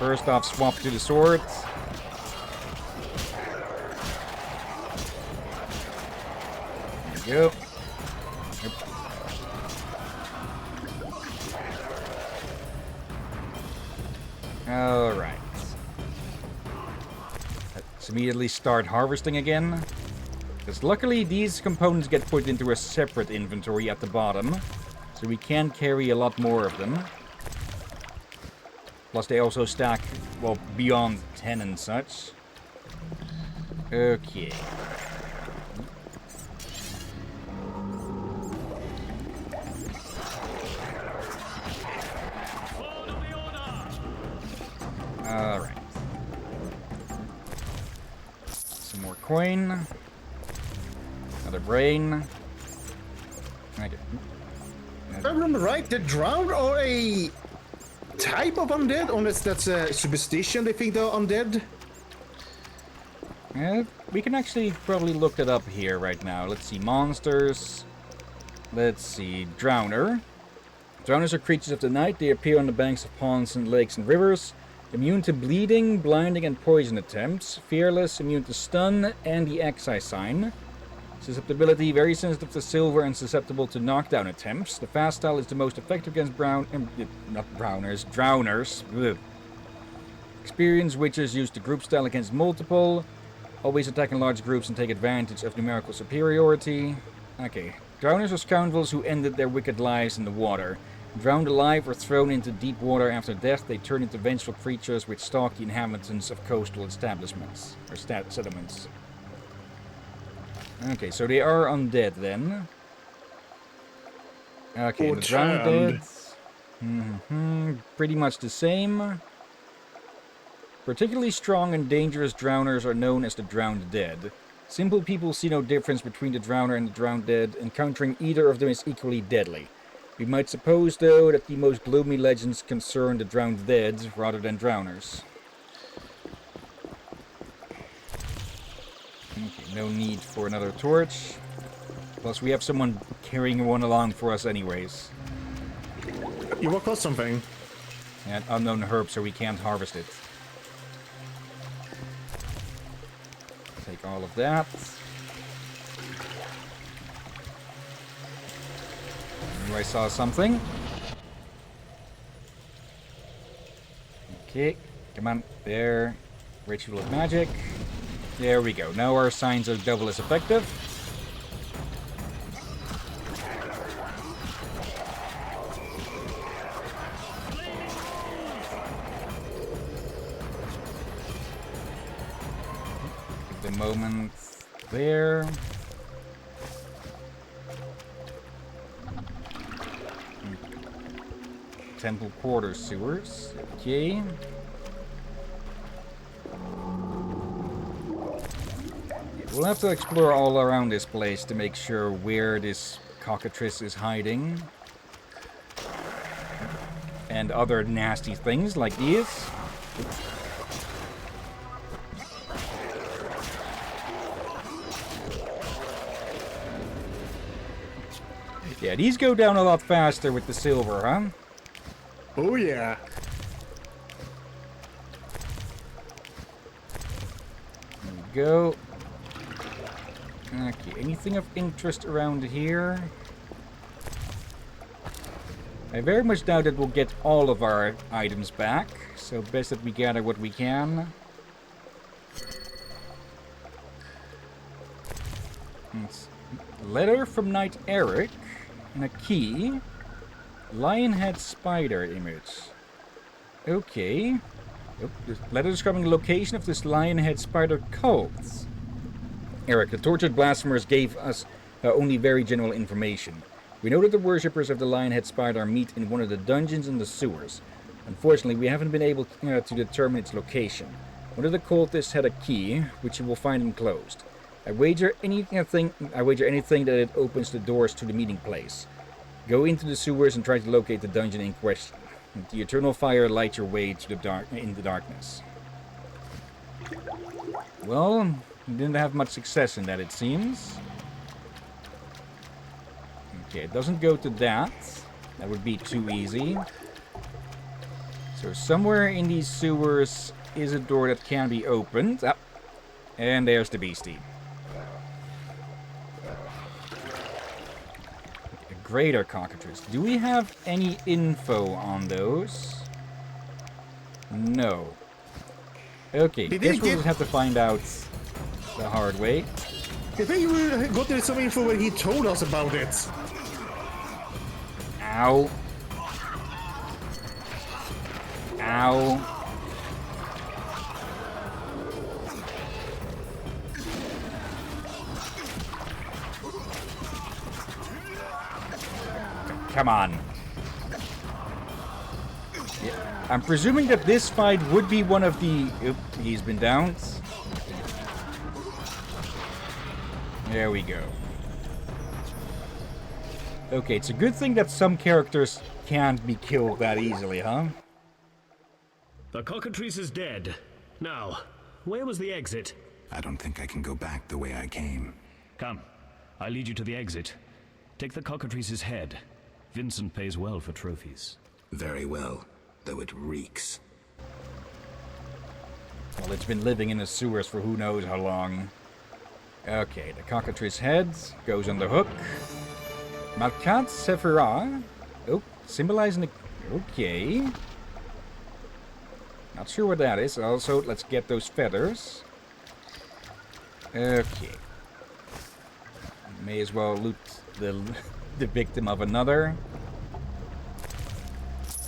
First off, swap to the sword. There we go. Yep. Alright. Let's immediately start harvesting again. Because luckily these components get put into a separate inventory at the bottom. So we can carry a lot more of them. Plus they also stack, well, beyond 10 and such. Okay. Alright. Some more coin. Another brain. Okay. If I remember right, the drowned are a type of undead, unless that's a superstition they think they're undead. We can actually probably look it up here right now. Let's see, monsters. Let's see, drowner. Drowners are creatures of the night. They appear on the banks of ponds and lakes and rivers. Immune to bleeding, blinding, and poison attempts. Fearless, immune to stun, and the excise sign. Susceptibility, very sensitive to silver and susceptible to knockdown attempts. The fast style is the most effective against drowners. Ugh. Experienced witches use the group style against multiple. Always attack in large groups and take advantage of numerical superiority. Okay. Drowners are scoundrels who ended their wicked lives in the water. Drowned alive or thrown into deep water after death, they turn into vengeful creatures which stalk the inhabitants of coastal establishments, or settlements. Okay, so they are undead then. Okay, Or the drowned turned. dead. Pretty much the same. Particularly strong and dangerous drowners are known as the drowned dead. Simple people see no difference between the drowner and the drowned dead. Encountering either of them is equally deadly. We might suppose, though, that the most gloomy legends concern the drowned dead rather than drowners. Okay, no need for another torch. Plus, we have someone carrying one along for us anyways. You walk across something. An unknown herb, so we can't harvest it. Take all of that. I saw something. Okay, come on, there. Ritual of Magic. There we go. Now our signs are double as effective. Give the moment there. Temple Quarter sewers. Okay. We'll have to explore all around this place to make sure where this cockatrice is hiding. And other nasty things like these. Yeah, these go down a lot faster with the silver, huh? Oh yeah. There we go. Okay, anything of interest around here? I very much doubt that we'll get all of our items back, so best that we gather what we can. It's a letter from Knight Eric and a key. Lionhead spider image. Okay. Oh, this letter describing the location of this Lionhead spider cult. Eric, the tortured blasphemers gave us only very general information. We know that the worshippers of the Lionhead spider meet in one of the dungeons in the sewers. Unfortunately, we haven't been able to determine its location. One of the cultists had a key, which you will find enclosed. I wager anything that it opens the doors to the meeting place. Go into the sewers and try to locate the dungeon in question. The eternal fire light your way to in the darkness. Well, we didn't have much success in that, it seems. Okay, it doesn't go to that. That would be too easy. So somewhere in these sewers is a door that can be opened. Ah, and there's the beastie. A greater cockatrice. Do we have any info on those? No. Okay, guess we'll just have to find out the hard way. I think we got some info when he told us about it. Ow. Ow. Come on. Yeah. I'm presuming that this fight would be one of the... Oop, he's been downed. There we go. Okay, it's a good thing that some characters can't be killed that easily, huh? The cockatrice is dead. Now, where was the exit? I don't think I can go back the way I came. Come, I lead you to the exit. Take the cockatrice's head. Vincent pays well for trophies. Very well, though it reeks. Well, it's been living in the sewers for who knows how long. Okay, the cockatrice head goes on the hook. Malkat Sephira. Oh, symbolizing the... Okay. Not sure what that is. Also, let's get those feathers. Okay. May as well loot the victim of another.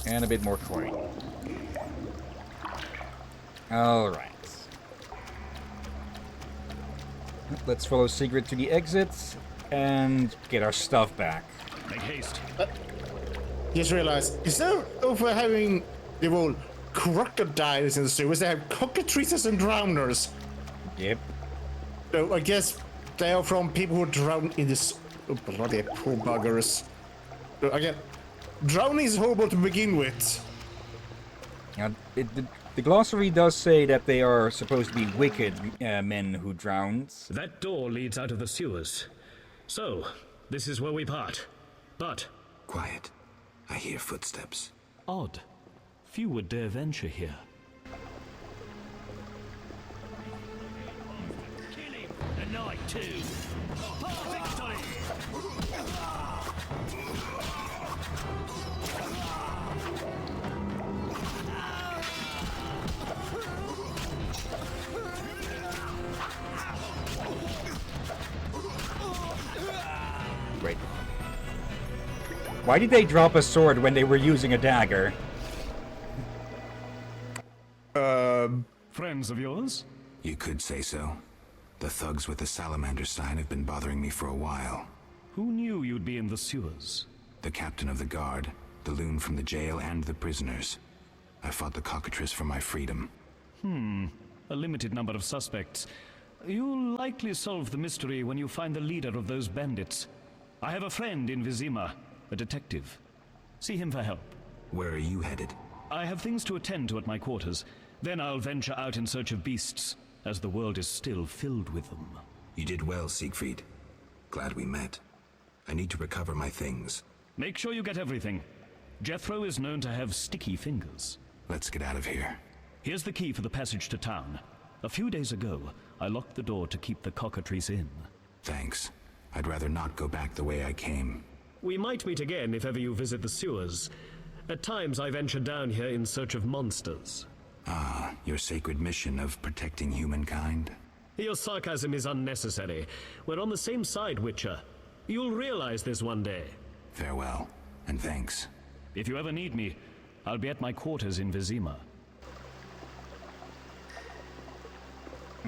And a bit more coin. Alright. Let's follow Sigrid to the exit and get our stuff back. Make haste. Just realized, instead of having the whole crocodiles in the sewers, they have cockatrices and drowners. Yep. So I guess they are from people who drown in this. Oh, bloody poor buggers. So again, drowning is horrible to begin with. Now, the glossary does say that they are supposed to be wicked men who drowned. That door leads out of the sewers. So, this is where we part. But... Quiet. I hear footsteps. Odd. Few would dare venture here. Kill him! The night too! Victory! Great. Why did they drop a sword when they were using a dagger? Friends of yours? You could say so. The thugs with the salamander sign have been bothering me for a while. Who knew you'd be in the sewers? The captain of the guard, the loon from the jail, and the prisoners. I fought the cockatrice for my freedom. A limited number of suspects. You'll likely solve the mystery when you find the leader of those bandits. I have a friend in Vizima, a detective. See him for help. Where are you headed? I have things to attend to at my quarters. Then I'll venture out in search of beasts, as the world is still filled with them. You did well, Siegfried. Glad we met. I need to recover my things. Make sure you get everything. Jethro is known to have sticky fingers. Let's get out of here. Here's the key for the passage to town. A few days ago, I locked the door to keep the cockatrice in. Thanks. I'd rather not go back the way I came. We might meet again if ever you visit the sewers. At times I venture down here in search of monsters. Ah, your sacred mission of protecting humankind? Your sarcasm is unnecessary. We're on the same side, Witcher. You'll realize this one day. Farewell, and thanks. If you ever need me, I'll be at my quarters in Vizima.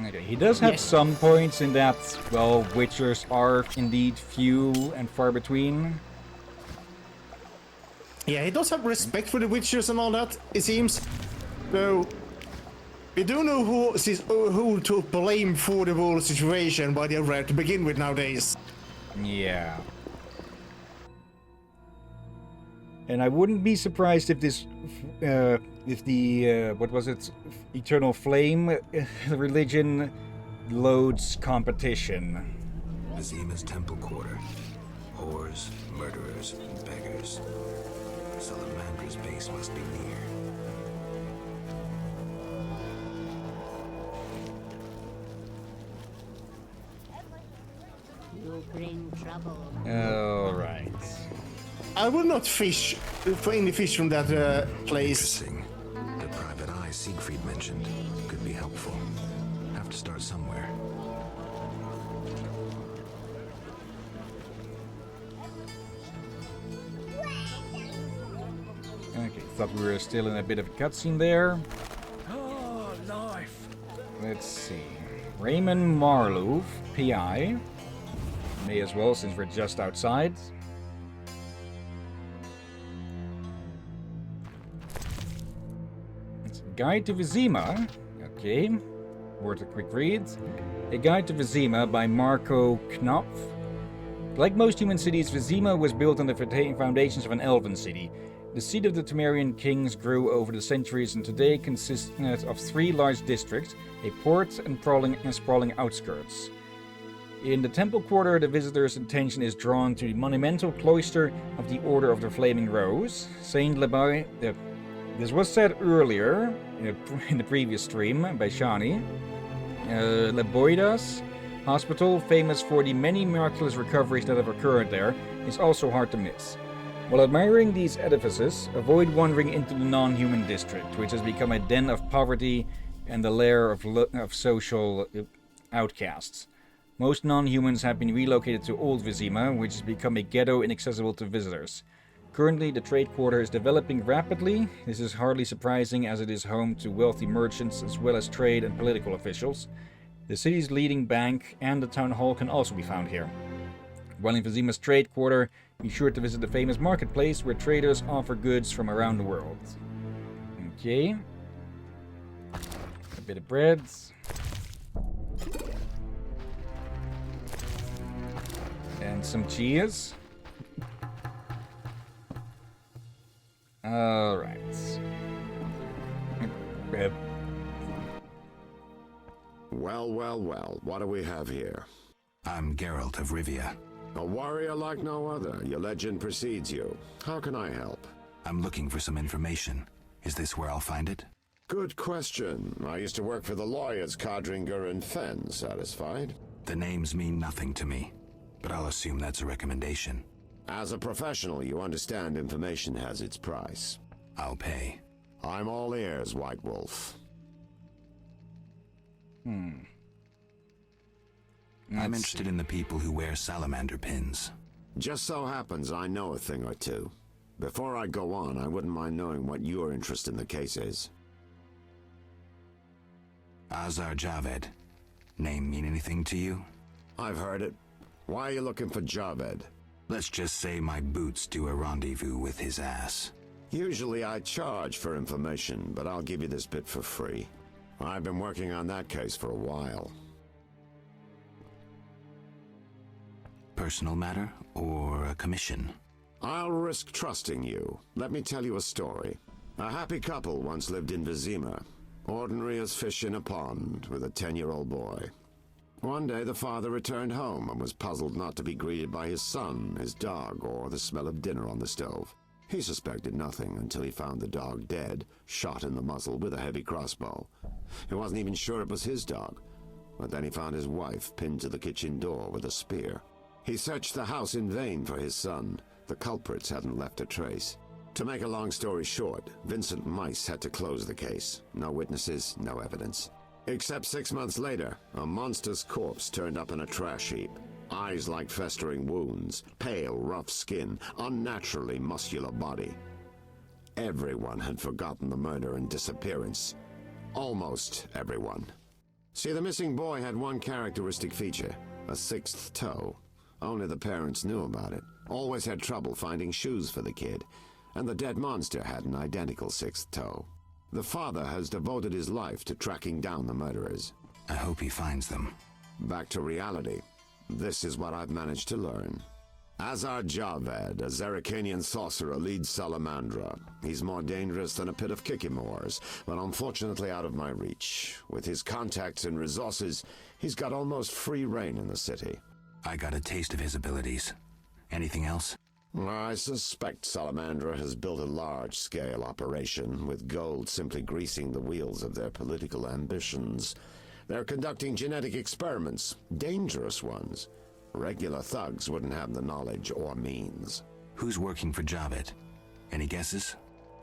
Okay, he does have some points in that, well, Witchers are indeed few and far between. Yeah, he does have respect for the Witchers and all that, it seems. So, we do know who to blame for the whole situation, but they're rare to begin with nowadays. Yeah. And I wouldn't be surprised if this, if the, what was it, Eternal Flame religion loads competition. Vizima's temple quarter. Whores, murderers, beggars. Salamandra's base must be near. bring trouble. Alright. I will not fish for any fish from that place. Interesting. The private eye Siegfried mentioned could be helpful. Have to start somewhere. Okay, thought we were still in a bit of a cutscene there. Oh, life. Let's see. Raymond Marlowe, PI. May as well, since we're just outside. It's a Guide to Vizima. Okay. Worth a quick read. A Guide to Vizima by Marco Knopf. Like most human cities, Vizima was built on the foundations of an elven city. The seat of the Temerian kings grew over the centuries and today consists of 3 large districts, a port and sprawling outskirts. In the temple quarter, the visitor's attention is drawn to the monumental cloister of the Order of the Flaming Rose. Saint Leboy. This was said earlier in the previous stream by Shani. Leboidas Hospital, famous for the many miraculous recoveries that have occurred there, is also hard to miss. While admiring these edifices, avoid wandering into the non-human district, which has become a den of poverty and the lair of social outcasts. Most non-humans have been relocated to Old Vizima, which has become a ghetto inaccessible to visitors. Currently, the trade quarter is developing rapidly. This is hardly surprising as it is home to wealthy merchants as well as trade and political officials. The city's leading bank and the town hall can also be found here. While in Vizima's trade quarter, be sure to visit the famous marketplace where traders offer goods from around the world. Okay. A bit of bread. And some cheese. Alright. Well, what do we have here? I'm Geralt of Rivia. A warrior like no other. Your legend precedes you. How can I help? I'm looking for some information. Is this where I'll find it? Good question. I used to work for the lawyers Codringer and Fenn. Satisfied? The names mean nothing to me, but I'll assume that's a recommendation. As a professional, you understand information has its price. I'll pay. I'm all ears, White Wolf. I'm Let's interested in the people who wear salamander pins. Just so happens I know a thing or two. Before I go on, I wouldn't mind knowing what your interest in the case is. Azar Javed. Name mean anything to you? I've heard it. Why are you looking for Javed? Let's just say my boots do a rendezvous with his ass. Usually I charge for information, but I'll give you this bit for free. I've been working on that case for a while. Personal matter or a commission? I'll risk trusting you. Let me tell you a story. A happy couple once lived in Vizima. Ordinary as fish in a pond, with a 10-year-old boy. One day the father returned home and was puzzled not to be greeted by his son, his dog, or the smell of dinner on the stove. He suspected nothing until he found the dog dead, shot in the muzzle with a heavy crossbow. He wasn't even sure it was his dog, but then he found his wife pinned to the kitchen door with a spear. He searched the house in vain for his son. The culprits hadn't left a trace. To make a long story short, Vincent Mice had to close the case. No witnesses, no evidence. Except 6 months later, a monster's corpse turned up in a trash heap. Eyes like festering wounds, pale, rough skin, unnaturally muscular body. Everyone had forgotten the murder and disappearance. Almost everyone. See, the missing boy had one characteristic feature, a sixth toe. Only the parents knew about it. Always had trouble finding shoes for the kid. And the dead monster had an identical sixth toe. The father has devoted his life to tracking down the murderers. I hope he finds them. Back to reality. This is what I've managed to learn. Azar Javed, a Zerrikanian sorcerer, leads Salamandra. He's more dangerous than a pit of Kikimors, but unfortunately out of my reach. With his contacts and resources, he's got almost free reign in the city. I got a taste of his abilities. Anything else? I suspect Salamandra has built a large-scale operation, with gold simply greasing the wheels of their political ambitions. They're conducting genetic experiments, dangerous ones. Regular thugs wouldn't have the knowledge or means. Who's working for Javed? Any guesses?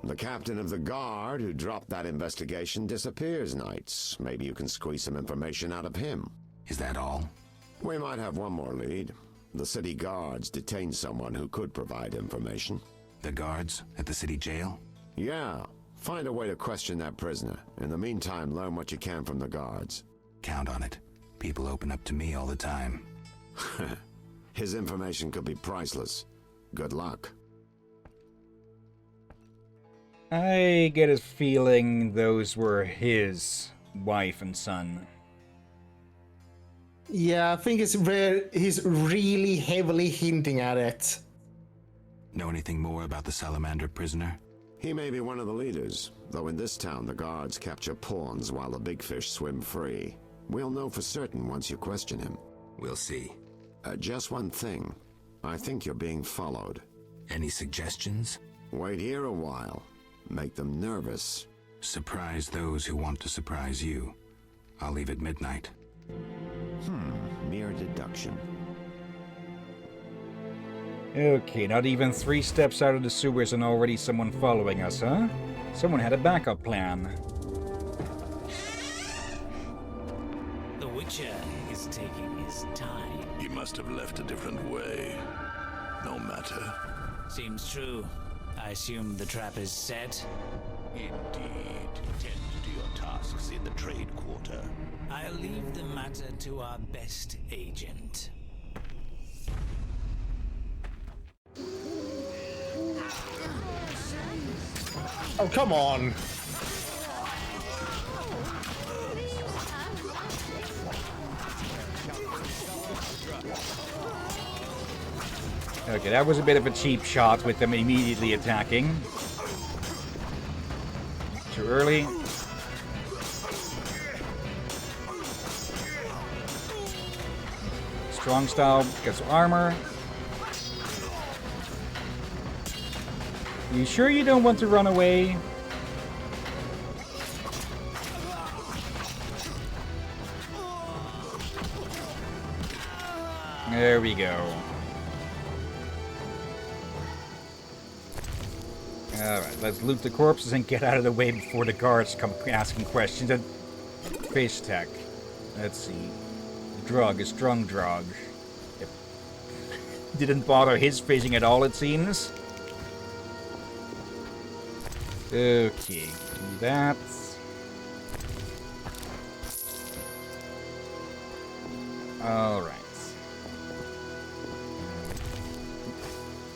The captain of the guard who dropped that investigation disappears nights. Maybe you can squeeze some information out of him. Is that all? We might have one more lead. The city guards detained someone who could provide information. The guards at the city jail? Yeah, find a way to question that prisoner. In the meantime, learn what you can from the guards. Count on it. People open up to me all the time. His information could be priceless. Good luck. I get a feeling those were his wife and son. Yeah, I think it's where he's really heavily hinting at it. Know anything more about the Salamander prisoner? He may be one of the leaders, though in this town the guards capture pawns while the big fish swim free. We'll know for certain once you question him. We'll see. Just one thing. I think you're being followed. Any suggestions? Wait here a while. Make them nervous. Surprise those who want to surprise you. I'll leave at midnight. Mere deduction. Okay, not even 3 steps out of the sewers and already someone following us, huh? Someone had a backup plan. The Witcher is taking his time. He must have left a different way. No matter. Seems true. I assume the trap is set. Indeed. Tend to your tasks in the trade quarter. I'll leave the matter to our best agent. Oh, come on. Okay, that was a bit of a cheap shot with them immediately attacking. Too early. Strong style gets armor. You sure you don't want to run away? There we go. Alright, let's loot the corpses and get out of the way before the guards come asking questions. And fish tech. Let's see. Drug, a strong drug. Yep. Didn't bother his fishing at all, it seems. Okay, do that. Alright.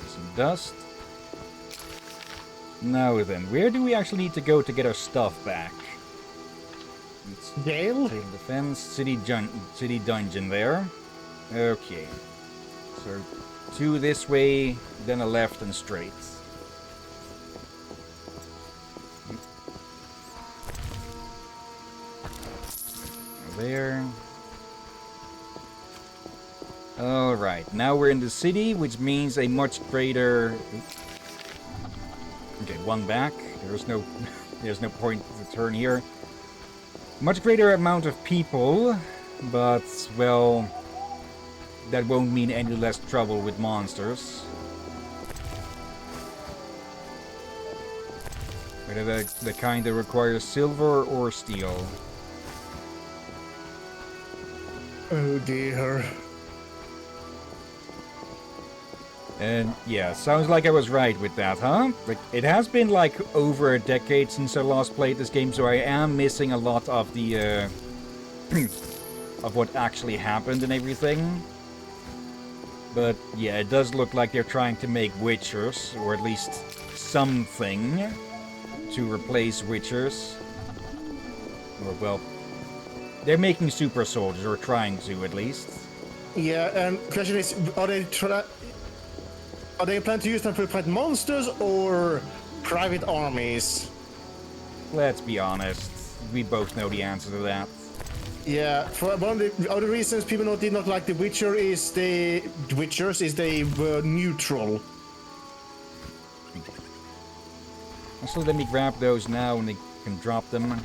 Some dust. Now then, where do we actually need to go to get our stuff back? It's Jail? Jail defense, city dungeon there. Okay. So, 2 this way, then a left and straight. There. Alright, now we're in the city, which means a much greater... Okay, 1 back. There's no point to turn here. Much greater amount of people, but, well, that won't mean any less trouble with monsters. Whether the kind that requires silver or steel. Oh dear. And yeah, sounds like I was right with that, huh? Like, it has been like over a decade since I last played this game, so I am missing a lot of the of what actually happened and everything. But yeah, it does look like they're trying to make Witchers, or at least something to replace Witchers. Or well, they're making super soldiers, or trying to at least. Yeah, and question is, are they planning to use them to fight monsters or private armies? Let's be honest, we both know the answer to that. Yeah, for one of the other reasons people did not like The Witcher is they were neutral. Also, let me grab those now and they can drop them.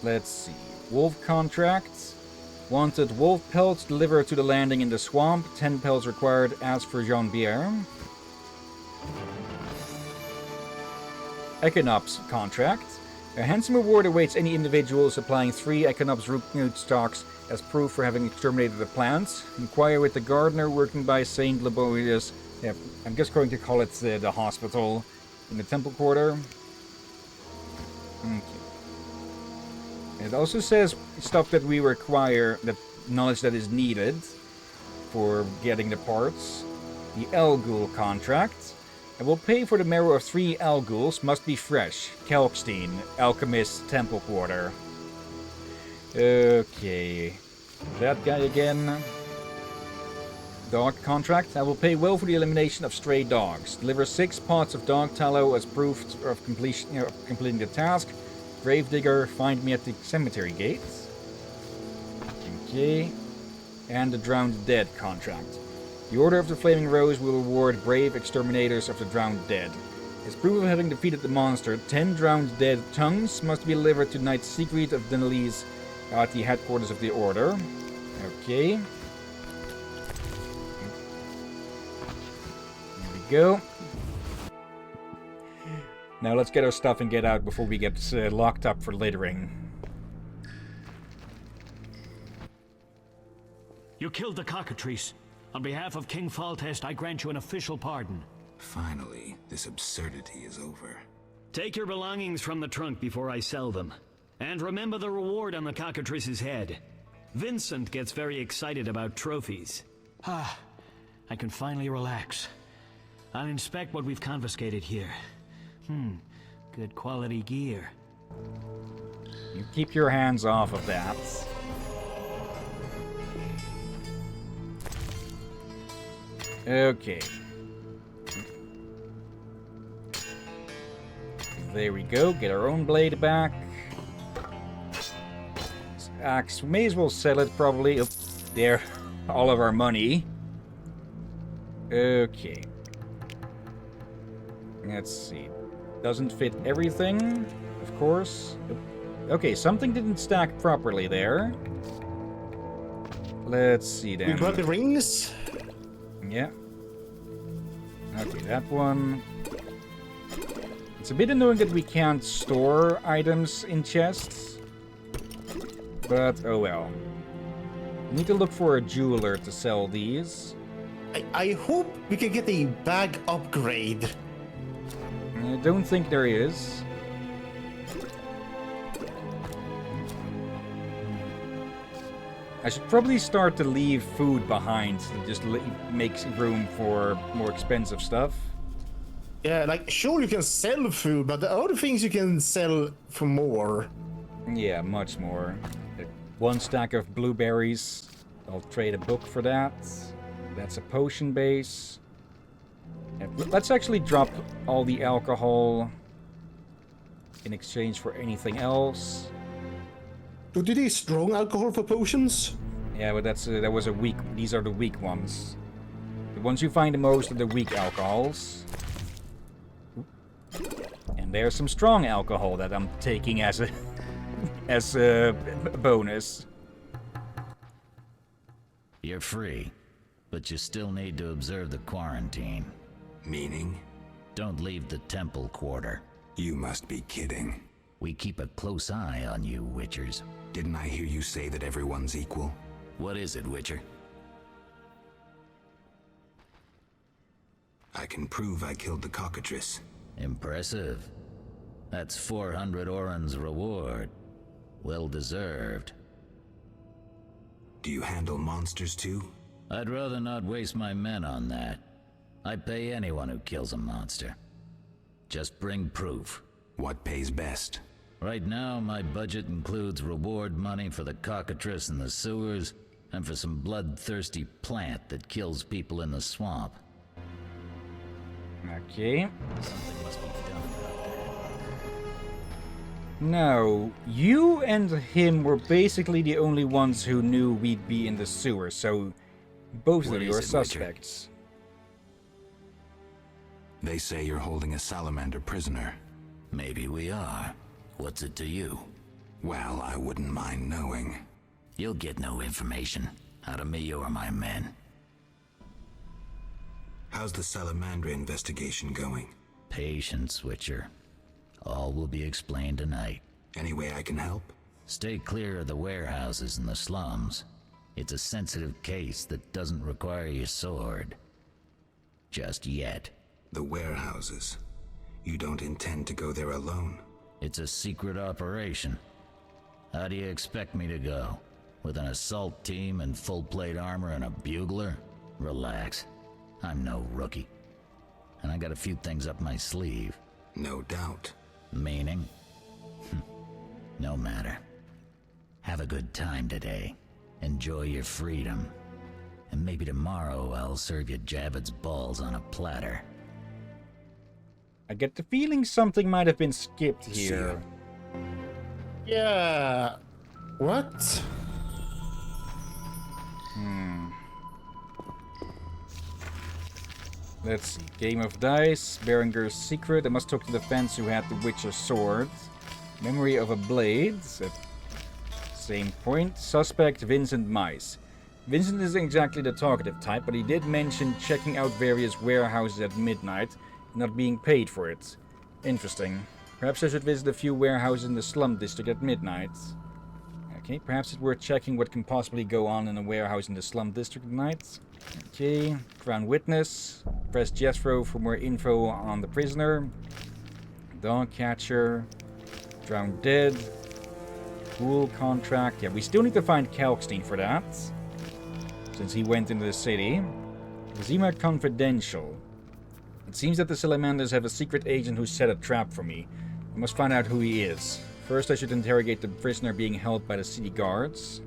Let's see. Wolf contracts. Wanted wolf pelts delivered to the landing in the swamp. 10 pelts required. Ask for Jean-Pierre. Equinops contract. A handsome reward awaits any individual supplying 3 Equinops root stalks as proof for having exterminated the plants. Inquire with the gardener working by Saint Laborius. Yeah, I'm just going to call it the hospital in the temple quarter. Okay. It also says stuff that we require, that knowledge that is needed for getting the parts. The Elgul contract. I will pay for the marrow of 3 Elguls, must be fresh. Kelkstein, Alchemist Temple Quarter. Okay. That guy again. Dog contract. I will pay well for the elimination of stray dogs. Deliver 6 pots of dog tallow as proof of completing the task. Gravedigger, find me at the cemetery gate. Okay. And the Drowned Dead contract. The Order of the Flaming Rose will reward brave exterminators of the drowned dead. As proof of having defeated the monster, 10 drowned dead tongues must be delivered to Knight Siegfried of Denelise at the headquarters of the Order. Okay. There we go. Now let's get our stuff and get out before we get locked up for littering. You killed the cockatrice. On behalf of King Faltest, I grant you an official pardon. Finally, this absurdity is over. Take your belongings from the trunk before I sell them. And remember the reward on the cockatrice's head. Vincent gets very excited about trophies. Ah, I can finally relax. I'll inspect what we've confiscated here. Good quality gear. You keep your hands off of that. Okay. There we go. Get our own blade back. This axe, we may as well sell it probably. Oh, there. All of our money. Okay. Let's see. Doesn't fit everything, of course. Okay, something didn't stack properly there. Let's see then. We got the rings. Yeah. Okay, that one. It's a bit annoying that we can't store items in chests. But, oh well. We need to look for a jeweler to sell these. I hope we can get a bag upgrade. I don't think there is. I should probably start to leave food behind to just make room for more expensive stuff. Yeah, like, sure you can sell food, but the other things you can sell for more. Yeah, much more. 1 stack of blueberries. I'll trade a book for that. That's a potion base. Let's actually drop all the alcohol in exchange for anything else. Do they strong alcohol for potions? Yeah, but that was a weak. These are the weak ones. The ones you find the most are the weak alcohols. And there's some strong alcohol that I'm taking as a bonus. You're free, but you still need to observe the quarantine. Meaning? Don't leave the temple quarter. You must be kidding. We keep a close eye on you, Witchers. Didn't I hear you say that everyone's equal? What is it, Witcher? I can prove I killed the cockatrice. Impressive. That's 400 Oren's reward. Well deserved. Do you handle monsters too? I'd rather not waste my men on that. I pay anyone who kills a monster. Just bring proof. What pays best? Right now, my budget includes reward money for the cockatrice in the sewers, and for some bloodthirsty plant that kills people in the swamp. Okay. Something must be done about that. Now, you and him were basically the only ones who knew we'd be in the sewer, so both What of you is are it, suspects. They say you're holding a salamander prisoner. Maybe we are. What's it to you? Well, I wouldn't mind knowing. You'll get no information out of me or my men. How's the Salamandra investigation going? Patience, Witcher. All will be explained tonight. Any way I can help? Stay clear of the warehouses and the slums. It's a sensitive case that doesn't require your sword. Just yet. The warehouses. You don't intend to go there alone? It's a secret operation. How do you expect me to go? With an assault team in full plate armor and a bugler? Relax. I'm no rookie. And I got a few things up my sleeve. No doubt. Meaning? No matter. Have a good time today. Enjoy your freedom. And maybe tomorrow I'll serve you Javed's balls on a platter. I get the feeling something might have been skipped here. Yeah. What? Let's see. Game of Dice. Berenger's Secret. I must talk to the fence who had the Witcher's sword. Memory of a blade. Same point. Suspect Vincent Mice. Vincent isn't exactly the talkative type, but he did mention checking out various warehouses at midnight and not being paid for it. Interesting. Perhaps I should visit a few warehouses in the slum district at midnight. Okay, perhaps it's worth checking what can possibly go on in a warehouse in the slum district at night. Okay, Crown Witness. Press Jethro for more info on the prisoner. Dog Catcher. Drowned Dead. Pool contract. Yeah, we still need to find Kalkstein for that, since he went into the city. Vizima Confidential. It seems that the Salamanders have a secret agent who set a trap for me. I must find out who he is. First, I should interrogate the prisoner being held by the city guards.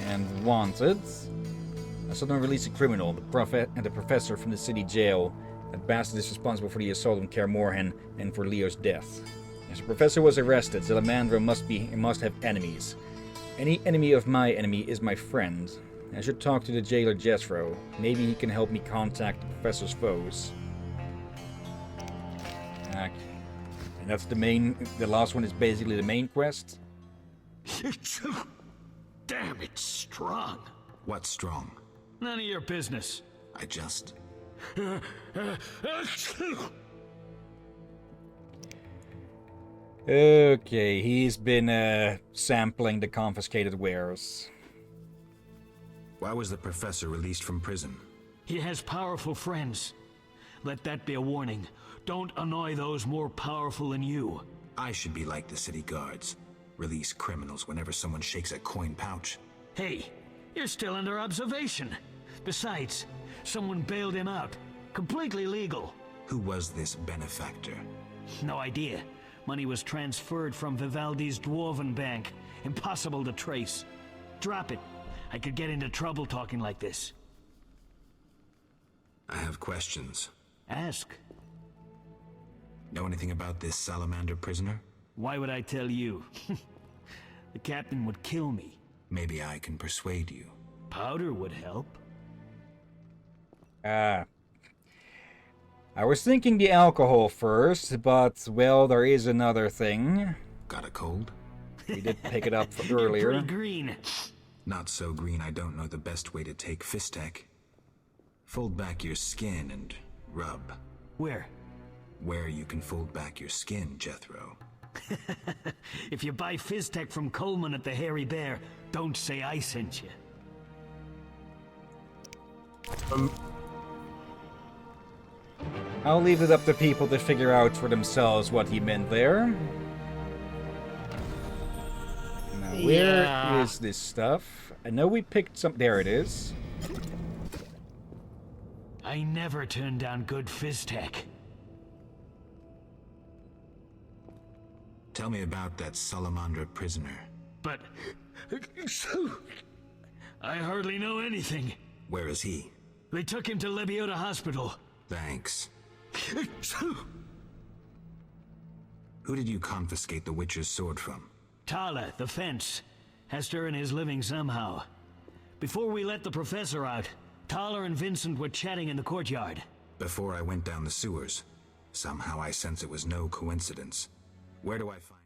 And wanted. I saw them release a criminal, the professor from the city jail. That bastard is responsible for the assault on Kaer Morhen and for Leo's death. As the professor was arrested, Salamandra must have enemies. Any enemy of my enemy is my friend. I should talk to the jailer Jethro. Maybe he can help me contact the professor's foes. Okay. And that's the last one is basically the main quest. Damn, it's strong. What's strong? None of your business. I just... Okay, he's been sampling the confiscated wares. Why was the professor released from prison? He has powerful friends. Let that be a warning. Don't annoy those more powerful than you. I should be like the city guards. Release criminals whenever someone shakes a coin pouch. Hey, you're still under observation. Besides, someone bailed him out. Completely legal. Who was this benefactor? No idea. Money was transferred from Vivaldi's Dwarven Bank. Impossible to trace. Drop it. I could get into trouble talking like this. I have questions. Ask. Know anything about this salamander prisoner? Why would I tell you? The captain would kill me. Maybe I can persuade you. Powder would help. I was thinking the alcohol first, but, well, there is another thing. Got a cold? We did pick it up earlier. You're pretty green. Not so green I don't know the best way to take Fistek. Fold back your skin and rub. Where? Where you can fold back your skin, Jethro. If you buy Fizztech from Coleman at the Hairy Bear, don't say I sent you. I'll leave it up to people to figure out for themselves what he meant there. Now, where is this stuff? I know we picked some... There it is. I never turn down good Fizztech. Tell me about that Salamandra prisoner. But... I hardly know anything. Where is he? They took him to Lebiota Hospital. Thanks. Who did you confiscate the Witcher's sword from? Tala, the fence. Has to earn his living somehow. Before we let the professor out, Tala and Vincent were chatting in the courtyard. Before I went down the sewers. Somehow I sense it was no coincidence. Where do I find...